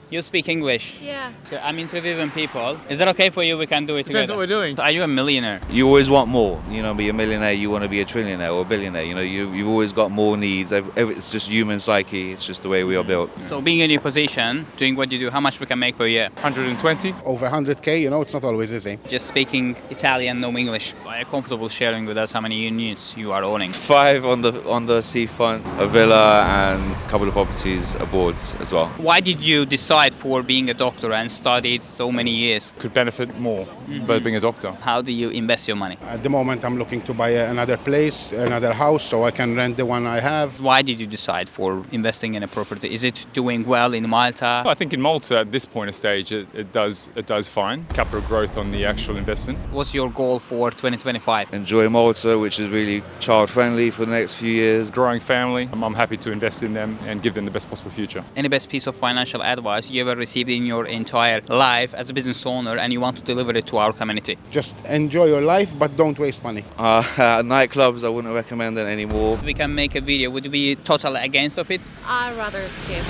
You speak English? Yeah. So I'm interviewing people. Is that okay for you? We can do it Depends together. what we're doing. Are you a millionaire? You always want more. Be a millionaire, you want to be a trillionaire or a billionaire. You've always got more needs. It's just human psyche. It's just the way we are built. So being in your position, doing what you do, how much we can make per year? 120. Over 100k, it's not always easy. Just speaking Italian, no English. Are you comfortable sharing with us how many units you are owning? 5 on the seafront, a villa, and a couple of properties aboard as well. Why did you decide for being a doctor and studied so many years? Could benefit more by being a doctor. How do you invest your money? At the moment, I'm looking to buy another place, another house, so I can rent the one I have. Why did you decide for investing in a property? Is it doing well in Malta? I think in Malta at this point of stage it does fine. Capital growth on the actual investment. What's your goal for 2025? Enjoy Malta, which is really child friendly for the next few years. Growing family. I'm happy to invest in them and give them the best possible future. Any best piece of financial advice you ever received in your entire life as a business owner and you want to deliver it to our community? Just enjoy your life, but don't waste money. Nightclubs, I wouldn't recommend it anymore. We can make a video. Would you be totally against of it? I'd rather skip.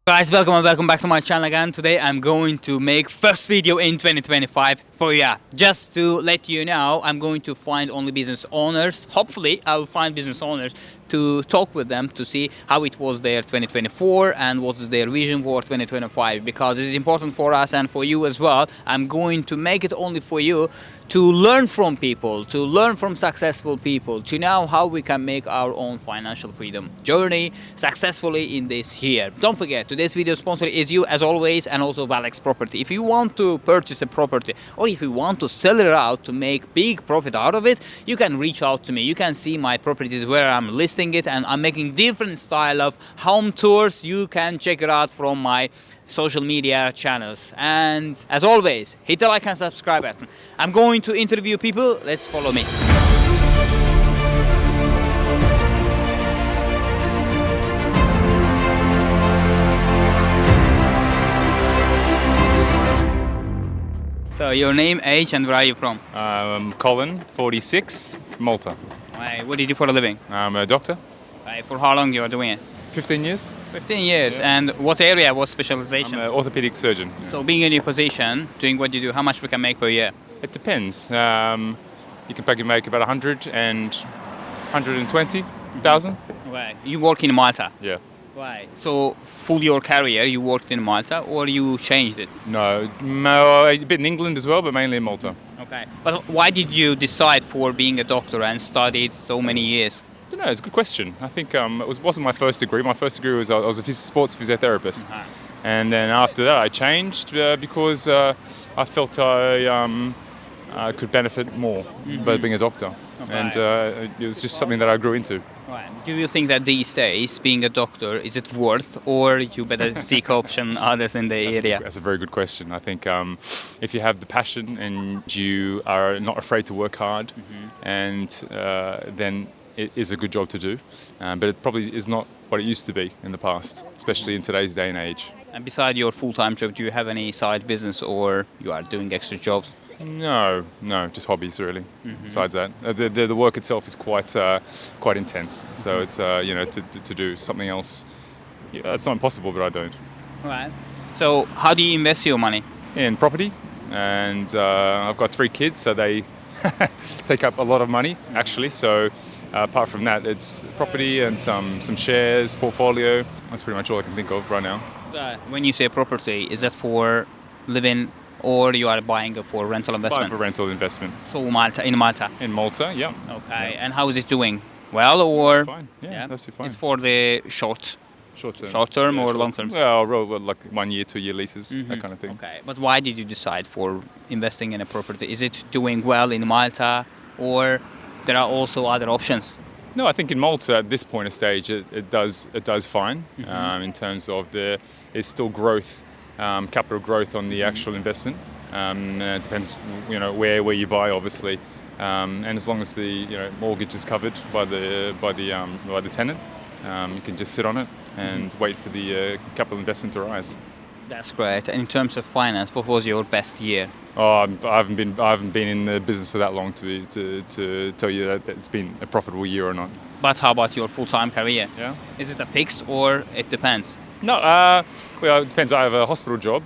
Guys, welcome back to my channel again. Today I'm going to make first video in 2025 for you. Just to let you know, I'm going to find only business owners. Hopefully I'll find business owners to talk with them to see how it was their 2024 and what is their vision for 2025, because it is important for us and for you as well. I'm going to make it only for you to learn from people, to learn from successful people, to know how we can make our own financial freedom journey successfully in this year. Don't forget, today's video sponsor is you as always, and also Valeex Property. If you want to purchase a property or if you want to sell it out to make big profit out of it, you can reach out to me. You can see my properties where I'm listing it, and I'm making different style of home tours. You can check it out from my social media channels. And as always, hit the like and subscribe button. I'm going to interview people. Let's follow me. So your name, age, and where are you from? Colin, 46, from Malta. What do you do for a living? I'm a doctor. For how long you are doing it? 15 years. 15 years. Yeah. And what area, what I'm specialization? an orthopedic surgeon. So being in your position, doing what you do, how much we can make per year? It depends. You can probably make about 100 and 120,000. Right. You work in Malta? Yeah. Right. So full your career you worked in Malta or you changed it? No, a bit in England as well, but mainly in Malta. Okay. But why did you decide for being a doctor and studied so many years? I don't know, it's a good question. I think it wasn't my first degree. My first degree was I was a sports physiotherapist. Uh-huh. And then after that I changed because I felt I could benefit more by being a doctor. Okay. And it was just something that I grew into. Right. Do you think that these days being a doctor, is it worth, or you better seek option others in the area? That's a very good question. I think if you have the passion and you are not afraid to work hard, and then it is a good job to do, but it probably is not what it used to be in the past, especially in today's day and age. And beside your full-time job, do you have any side business or you are doing extra jobs? No, just hobbies really. Besides that, the work itself is quite intense. So it's to do something else, it's not impossible, but I don't. Right. So how do you invest your money? In property, and I've got 3 kids, so they take up a lot of money actually. So apart from that, it's property and some shares, portfolio. That's pretty much all I can think of right now. When you say property, is that for living or you are buying it for rental investment? Buy for rental investment. So in Malta? In Malta, yeah. Okay. Yeah. And how is it doing? Well, or? Fine, yeah, that's fine. It's for the short term Yeah, or long term? Well, like 1 year, 2 year leases, that kind of thing. Okay. But why did you decide for investing in a property? Is it doing well in Malta or there are also other options? No, I think in Malta at this point of stage it does fine in terms of there's still growth, capital growth on the actual investment. It depends, where you buy, obviously, and as long as the mortgage is covered by the tenant, you can just sit on it and wait for the capital investment to rise. That's great. And in terms of finance, what was your best year? Oh, I haven't been in the business for that long to tell you that it's been a profitable year or not. But how about your full-time career? Yeah. Is it a fixed or it depends? No, well, it depends. I have a hospital job,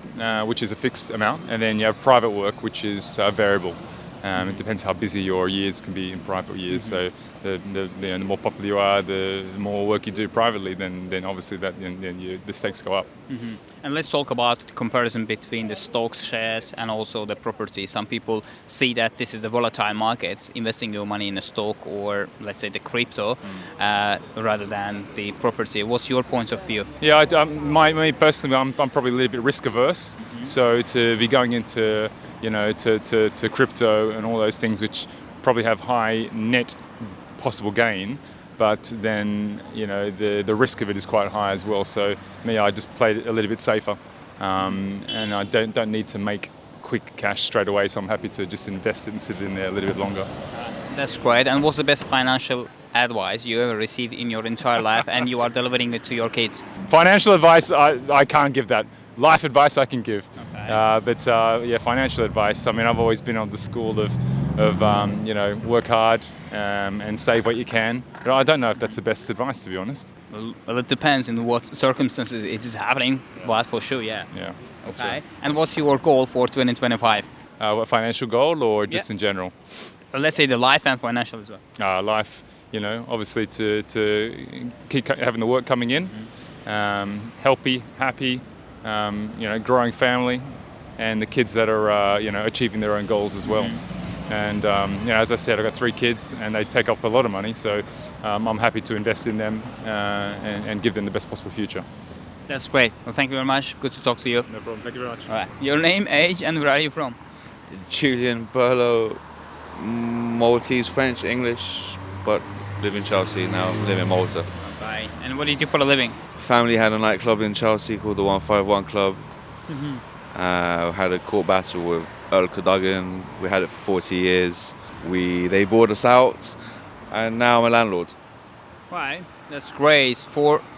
which is a fixed amount, and then you have private work, which is variable. It depends how busy your years can be in private years. So the more popular you are, the more work you do privately, then obviously the stakes go up. And let's talk about the comparison between the stocks, shares, and also the property. Some people see that this is a volatile market, investing your money in a stock or let's say the crypto, rather than the property. What's your point of view? Yeah, me personally, I'm probably a little bit risk averse. So to be going into to crypto and all those things which probably have high net possible gain, but then the risk of it is quite high as well. So me, I just played it a little bit safer, and I don't need to make quick cash straight away. So I'm happy to just invest it and sit in there a little bit longer. That's great. And what's the best financial advice you ever received in your entire life, and you are delivering it to your kids? Financial advice, I can't give that. Life advice I can give, Okay. but yeah, financial advice. I mean, I've always been on the school of work hard and save what you can. But I don't know if that's the best advice, to be honest. Well, it depends in what circumstances it is happening, but for sure, yeah. Yeah. That's Okay. right. And what's your goal for 2025? What financial goal or just Yeah. in general? Well, let's say the life and financial as well. Life, obviously to keep having the work coming in, healthy, happy, growing family, and the kids that are achieving their own goals as well. And as I said, I've got 3 kids, and they take up a lot of money. So I'm happy to invest in them and give them the best possible future. That's great. Well, thank you very much. Good to talk to you. No problem. Thank you very much. All right. Your name, age, and where are you from? 𝐒𝐲𝐨𝐬𝐨𝐫, Maltese, French, English, but live in Chelsea now, live in Malta. Okay. And what do you do for a living? Family had a nightclub in Chelsea called the 151 Club. Had a court battle with 𝐒𝐻𝐨𝐬𝐨𝐬. We had it for 40 years. They bought us out, and now I'm a landlord. Right. That's great.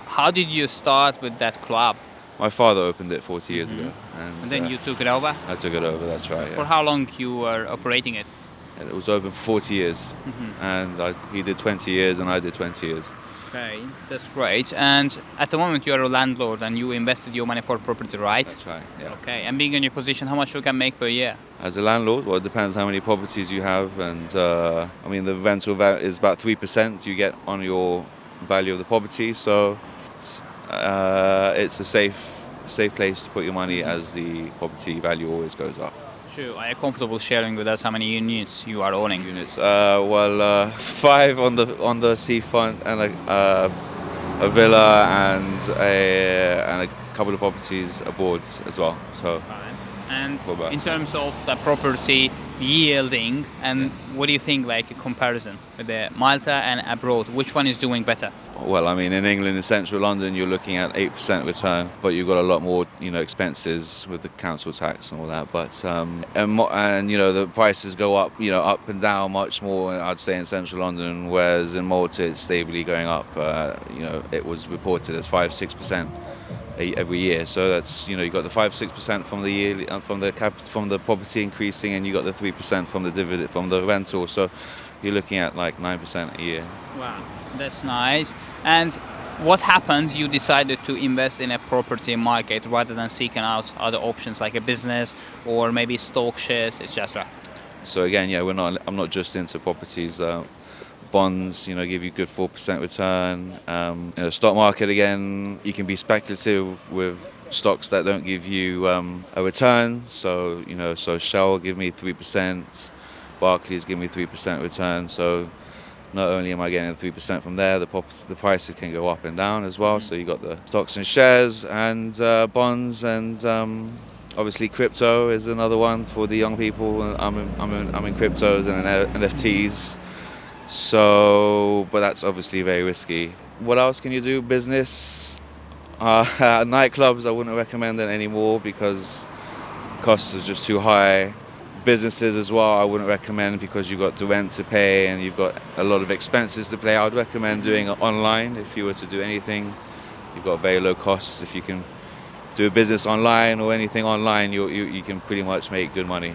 How did you start with that club? My father opened it 40 years ago, And then you took it over? I took it over. That's right. For Yeah. how long you were operating it? And it was open for 40 years, and he did 20 years, and I did 20 years. Okay, that's great. And at the moment you are a landlord and you invested your money for property, right? That's right. Yeah. Okay, and being in your position, how much you can make per year? As a landlord, well, it depends how many properties you have, and I mean the rental is about 3% you get on your value of the property, so it's a safe place to put your money as the property value always goes up. Sure. Are you comfortable sharing with us how many units you are owning? Units, 5 on the seafront, and a villa and a couple of properties abroad as well. So. And What about? in terms of the property yielding, and what do you think, like a comparison with the Malta and abroad, which one is doing better? Well, I mean, in England, in central London, you're looking at 8% return, but you've got a lot more, expenses with the council tax and all that. But the prices go up, up and down much more, I'd say, in central London, whereas in Malta, it's stably going up. It was reported as 5-6% every year. So that's you got the 5-6% from the yearly from the property increasing, and you got the 3% from the dividend from the rental. So you're looking at like 9% a year. Wow, that's nice. And what happened? You decided to invest in a property market rather than seeking out other options like a business or maybe stock shares, etc. So again, I'm not just into properties. Bonds, give you good 4% return. Stock market, again, you can be speculative with stocks that don't give you a return. So, so Shell give me 3%, Barclays give me 3% return. So not only am I getting 3% from there, the prices can go up and down as well. So you got the stocks and shares and bonds, and obviously crypto is another one for the young people. I'm in cryptos and NFTs. So, but that's obviously very risky. What else can you do? Business, nightclubs, I wouldn't recommend it anymore because costs are just too high. Businesses as well, I wouldn't recommend because you've got the rent to pay and you've got a lot of expenses to pay. I would recommend doing it online if you were to do anything. You've got very low costs if you can do a business online or anything online, you can pretty much make good money.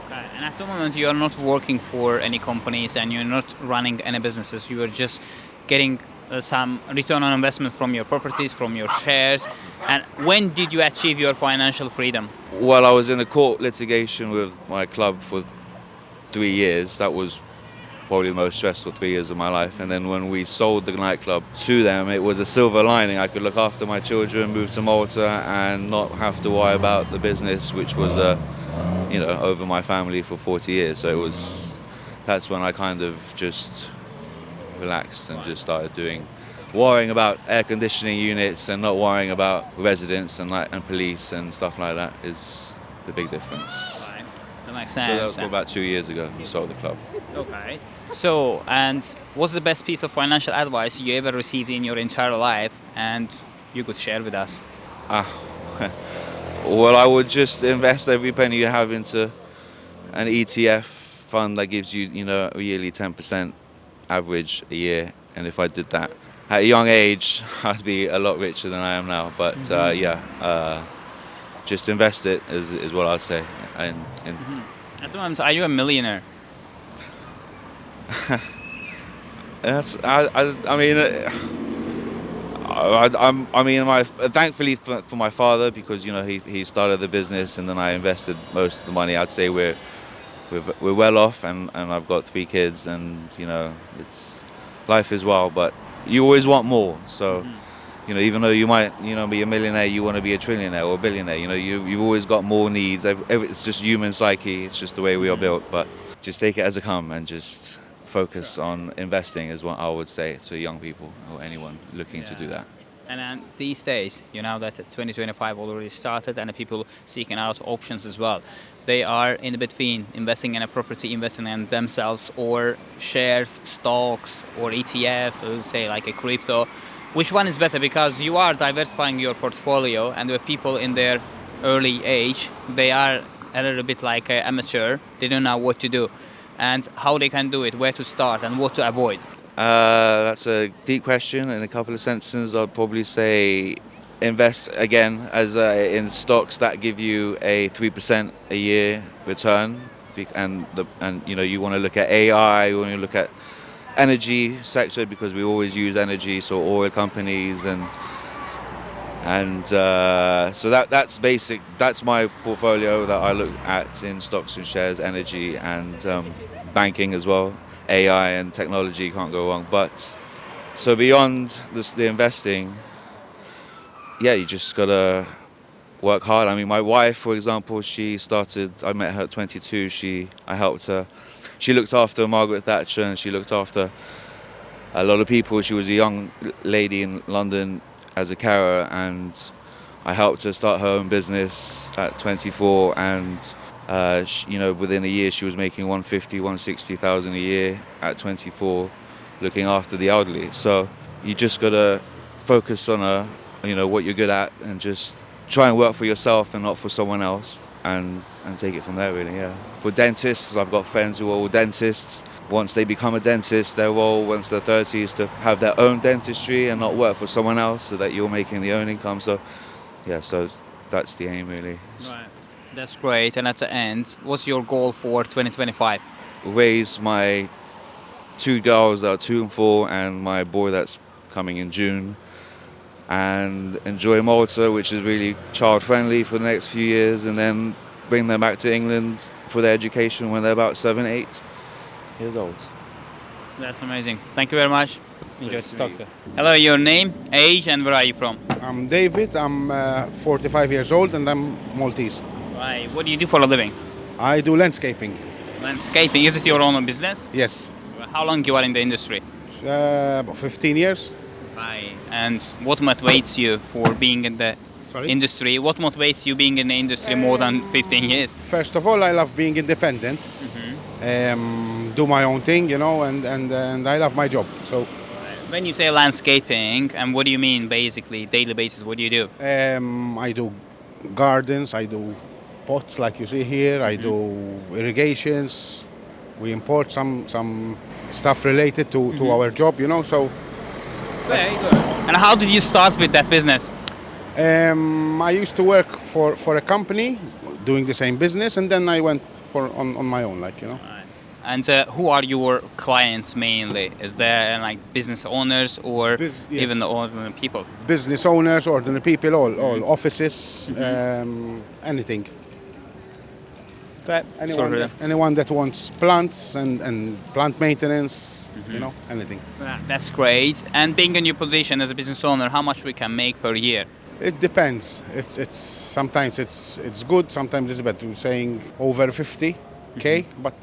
Okay. And at the moment, you are not working for any companies and you're not running any businesses. You are just getting some return on investment from your properties, from your shares. And when did you achieve your financial freedom? Well, I was in a court litigation with my club for 3 years. That was probably the most stressful 3 years of my life. And then when we sold the nightclub to them, it was a silver lining. I could look after my children, move to Malta, and not have to worry about the business, which was, over my family for 40 years. So that's when I kind of just relaxed and just started worrying about air conditioning units and not worrying about residents and police and stuff like that is the big difference. Right. That makes So sense. that was about 2 years ago we sold the club. Okay. So, and what's the best piece of financial advice you ever received in your entire life and you could share with us? Well, I would just invest every penny you have into an ETF fund that gives you, a yearly 10% average a year. And if I did that at a young age, I'd be a lot richer than I am now. But just invest it is what I'd say. At the moment, are you a millionaire? Yes, thankfully for my father, because he started the business and then I invested most of the money. I'd say we're well off, and I've got 3 kids, and it's life is well, but you always want more. So even though you might be a millionaire, you want to be a trillionaire or a billionaire. You've always got more needs. It's just human psyche. It's just the way we are built. But just take it as it comes and just focus on investing is what I would say to young people or anyone looking to do that. And then these days, that 2025 already started and the people seeking out options as well. They are in between investing in a property, investing in themselves, or shares, stocks, or ETF, or say like a crypto. Which one is better? Because you are diversifying your portfolio, and the people in their early age, they are a little bit like amateur. They don't know what to do and how they can do it, where to start and what to avoid. That's a deep question. In a couple of sentences, I'd probably say invest again in stocks that give you a 3% a year return, and you want to look at AI, you want to look at energy sector, because we always use energy, so oil companies and so that's basic. That's my portfolio that I look at in stocks and shares, energy and banking as well. AI and technology can't go wrong. But so beyond the investing, you just gotta work hard. I mean, my wife, for example, I met her at 22. I helped her. She looked after Margaret Thatcher, and she looked after a lot of people. She was a young lady in London as a carer, and I helped her start her own business at 24, and within a year she was making 150,000, 160,000 a year at 24, looking after the elderly. So you just gotta focus on what you're good at, and just try and work for yourself and not for someone else, and take it from there, really. Yeah. For dentists, I've got friends who are all dentists. Once they become a dentist, their role once they're 30 is to have their own dentistry and not work for someone else, so that you're making the own income. So so that's the aim, really. Right. That's great. And at the end, what's your goal for 2025? Raise my 2 girls that are 2 and 4, and my boy that's coming in June, and enjoy Malta, which is really child friendly, for the next few years, and then bring them back to England for their education when they're about 7, 8 years old. That's amazing. Thank you very much. Enjoyed to talk to you. Hello, your name, age, and where are you from? I'm David. I'm 45 years old and I'm Maltese. Right. What do you do for a living? I do landscaping. Landscaping. Is it your own business? Yes. How long you are in the industry? About 15 years. Right. And what motivates you for being in the industry? What motivates you being in the industry more than 15 years? First of all, I love being independent. Do my own thing, and I love my job. So when you say landscaping, and what do you mean basically, daily basis, what do you do? I do gardens, I do pots like you see here, I do irrigations. We import some stuff related to our job, so. Very good. And how did you start with that business? I used to work for a company doing the same business, and then I went on my own, like, you know. And who are your clients mainly? Is there like business owners or Yes. even the ordinary people? Business owners, ordinary people, all offices, anything. Anyone that wants plants and plant maintenance, you know, anything. That's great. And being in your position as a business owner, how much we can make per year? It depends. It's sometimes it's good, sometimes it's bad. We're saying over 50K, but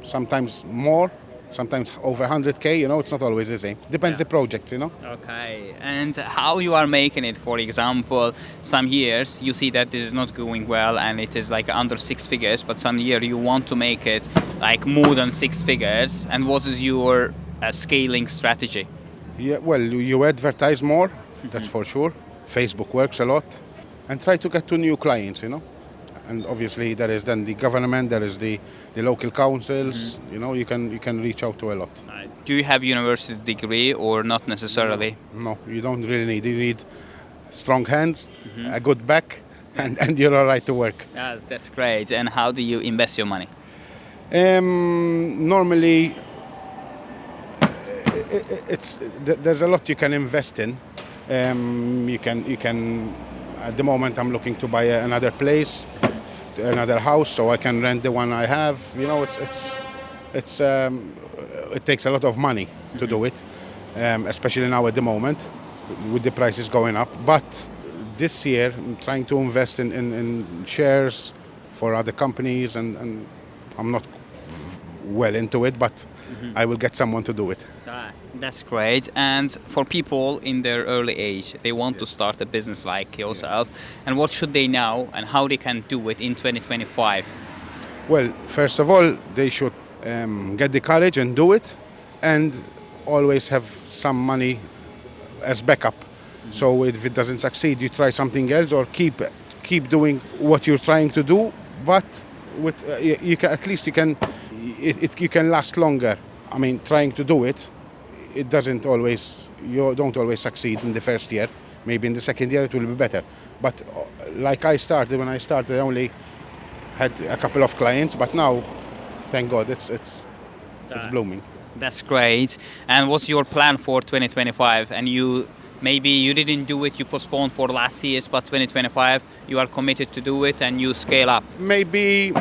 sometimes more, sometimes over 100K. You know, it's not always the same. Depends the project, you know. Okay. And how you are making it? For example, some years you see that this is not going well and it is like under 6 figures, but some year you want to make it like more than 6 figures. And what is your scaling strategy? Yeah, well, you advertise more, that's for sure. Facebook works a lot, and try to get to new clients, you know. And obviously there is then the government, there is the local councils, you know, you can reach out to a lot. Do you have university degree or not necessarily? No, you don't really need. You need strong hands, a good back, and you're all right to work. That's great. And how do you invest your money? Normally, there's a lot you can invest in. You can. At the moment, I'm looking to buy another place, another house, so I can rent the one I have. You know, it takes a lot of money to do it, especially now at the moment, with the prices going up. But this year, I'm trying to invest in shares for other companies, and I'm not well into it, but I will get someone to do it. That's great. And for people in their early age, they want to start a business like yourself, and what should they know and how they can do it in 2025? Well, first of all, they should get the courage and do it, and always have some money as backup. So if it doesn't succeed, you try something else, or keep doing what you're trying to do, but with you can, at least you can last longer. I mean, trying to do it, you don't always succeed in the first year. Maybe in the second year it will be better. But like when I started, I only had a couple of clients, but now, thank God, it's blooming. That's great. And what's your plan for 2025? And maybe you didn't do it, you postponed for last year's, but 2025 you are committed to do it and you scale up. Maybe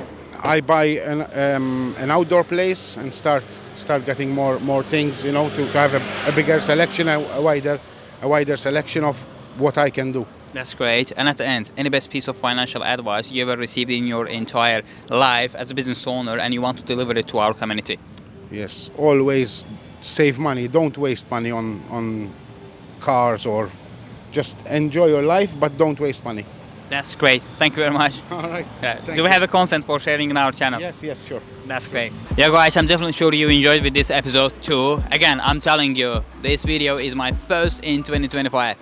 I buy an outdoor place and start getting more things, you know, to have a bigger selection, a wider selection of what I can do. That's great. And at the end, any best piece of financial advice you ever received in your entire life as a business owner and you want to deliver it to our community? Yes, always save money. Don't waste money on cars, or just enjoy your life, but don't waste money. That's great. Thank you very much. All right. Do we have a consent for sharing in our channel? Yes, sure. That's great. Yeah, guys, I'm definitely sure you enjoyed with this episode too. Again, I'm telling you, this video is my first in 2025.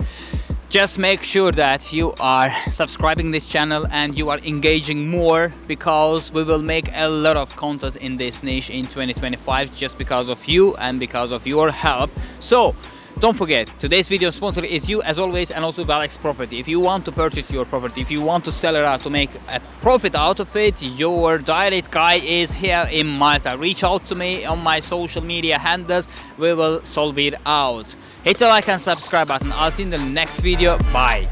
Just make sure that you are subscribing this channel and you are engaging more, because we will make a lot of content in this niche in 2025 just because of you and because of your help. So don't forget, today's video sponsor is you as always, and also Valeex Property. If you want to purchase your property, if you want to sell it out to make a profit out of it, your direct guy is here in Malta. Reach out to me on my social media handles. We will solve it out. Hit the like and subscribe button. I'll see you in the next video. Bye.